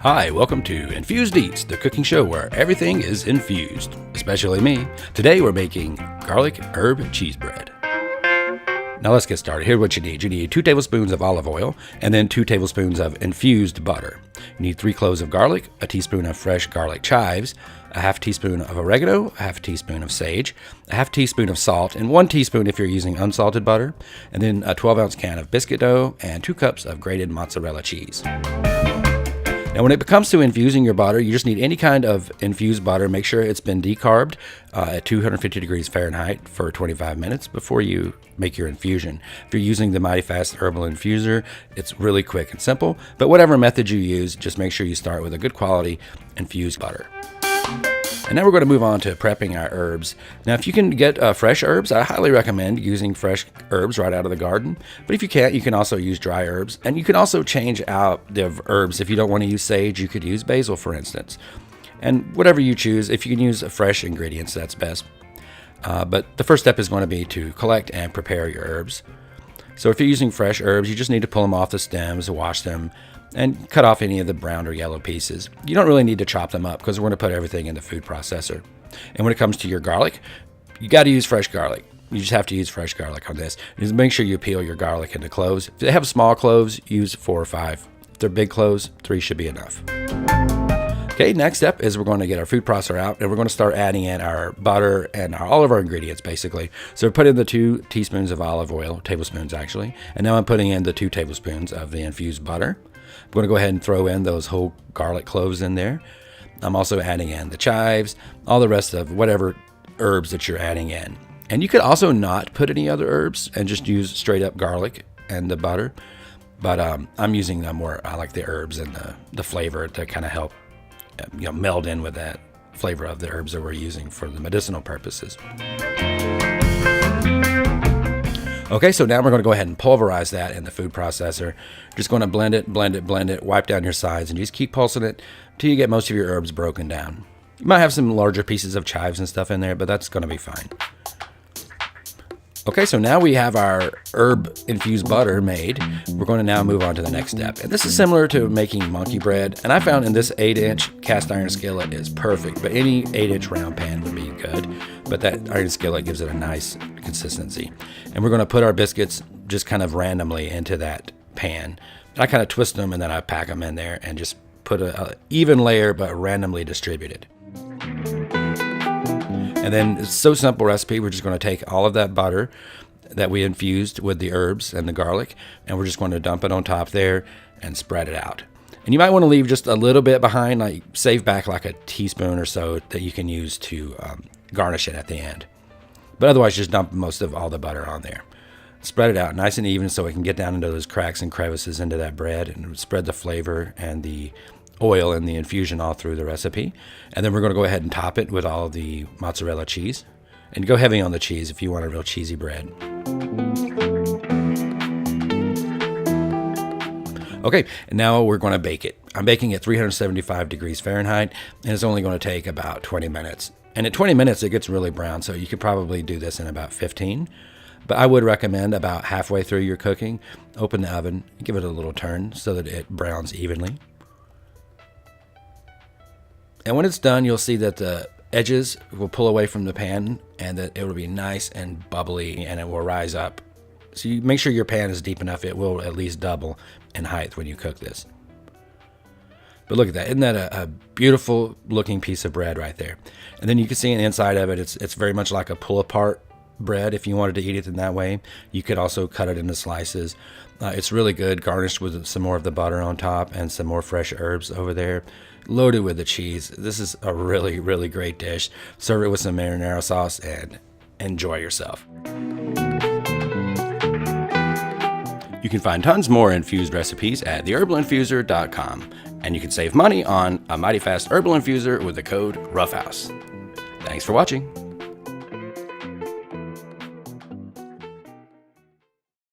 Hi, welcome to Infused Eats, the cooking show where everything is infused, especially me. Today we're making garlic herb cheese bread. Now let's get started. Here's what you need. You need 2 tablespoons of olive oil and then 2 tablespoons of infused butter. You need 3 cloves of garlic, a teaspoon of fresh garlic chives, a half teaspoon of oregano, a half teaspoon of sage, a half teaspoon of salt, and 1 teaspoon if you're using unsalted butter, and then a 12-ounce can of biscuit dough and 2 cups of grated mozzarella cheese. Now, when it comes to infusing your butter, you just need any kind of infused butter. Make sure it's been decarbed at 250 degrees Fahrenheit for 25 minutes before you make your infusion. If you're using the Mighty Fast Herbal Infuser, it's really quick and simple. But whatever method you use, just make sure you start with a good quality infused butter. And now we're going to move on to prepping our herbs. Now, if you can get fresh herbs, I highly recommend using fresh herbs right out of the garden. But if you can't, you can also use dry herbs. And you can also change out the herbs. If you don't want to use sage, you could use basil, for instance. And whatever you choose, if you can use fresh ingredients, that's best. But the first step is going to be to collect and prepare your herbs. So if you're using fresh herbs, you just need to pull them off the stems, wash them, and cut off any of the brown or yellow pieces. You don't really need to chop them up because we're going to put everything in the food processor. And when it comes to your garlic, you got to use fresh garlic. You just have to use fresh garlic on this. Just make sure you peel your garlic into cloves. If they have small cloves, use 4 or 5. If they're big cloves, 3 should be enough. Okay, next step is we're going to get our food processor out and we're going to start adding in our butter and all of our ingredients basically. So we put in the 2 teaspoons of olive oil, tablespoons actually, and now I'm putting in the 2 tablespoons of the infused butter. I'm going to go ahead and throw in those whole garlic cloves in there. I'm also adding in the chives, all the rest of whatever herbs that you're adding in. And you could also not put any other herbs and just use straight up garlic and the butter. But I'm using I like the herbs and the flavor to kind of help meld in with that flavor of the herbs that we're using for the medicinal purposes. Okay, so now we're going to go ahead and pulverize that in the food processor. Just going to blend it, wipe down your sides, and just keep pulsing it until you get most of your herbs broken down. You might have some larger pieces of chives and stuff in there, but that's going to be fine. Okay, so now we have our herb infused butter made. We're going to now move on to the next step. And this is similar to making monkey bread. And I found in this 8-inch cast iron skillet is perfect, but any 8-inch round pan would be good. But that iron skillet gives it a nice consistency. And we're going to put our biscuits just kind of randomly into that pan. I kind of twist them and then I pack them in there and just put an even layer but randomly distributed. And then it's so simple recipe. We're just going to take all of that butter that we infused with the herbs and the garlic, and we're just going to dump it on top there and spread it out. And you might want to leave just a little bit behind, like save back like a teaspoon or so that you can use to garnish it at the end. But otherwise, just dump most of all the butter on there. Spread it out nice and even so it can get down into those cracks and crevices into that bread and spread the flavor and the oil and the infusion all through the recipe. And then we're going to go ahead and top it with all of the mozzarella cheese. And go heavy on the cheese if you want a real cheesy bread. Okay, and now we're going to bake it. I'm baking at 375 degrees Fahrenheit, and it's only going to take about 20 minutes. And at 20 minutes, it gets really brown, so you could probably do this in about 15. But I would recommend about halfway through your cooking, open the oven, give it a little turn so that it browns evenly. And when it's done, you'll see that the edges will pull away from the pan and that it will be nice and bubbly and it will rise up. So you make sure your pan is deep enough. It will at least double in height when you cook this. But look at that. Isn't that a beautiful looking piece of bread right there? And then you can see on the inside of it, it's very much like a pull apart bread. If you wanted to eat it in that way, you could also cut it into slices. It's really good, garnished with some more of the butter on top and some more fresh herbs over there, loaded with the cheese. This is a really, really great dish. Serve it with some marinara sauce and enjoy yourself. You can find tons more infused recipes at theherbalinfuser.com, and you can save money on a Mighty Fast Herbal Infuser with the code ROUGHHOUSE. Thanks for watching.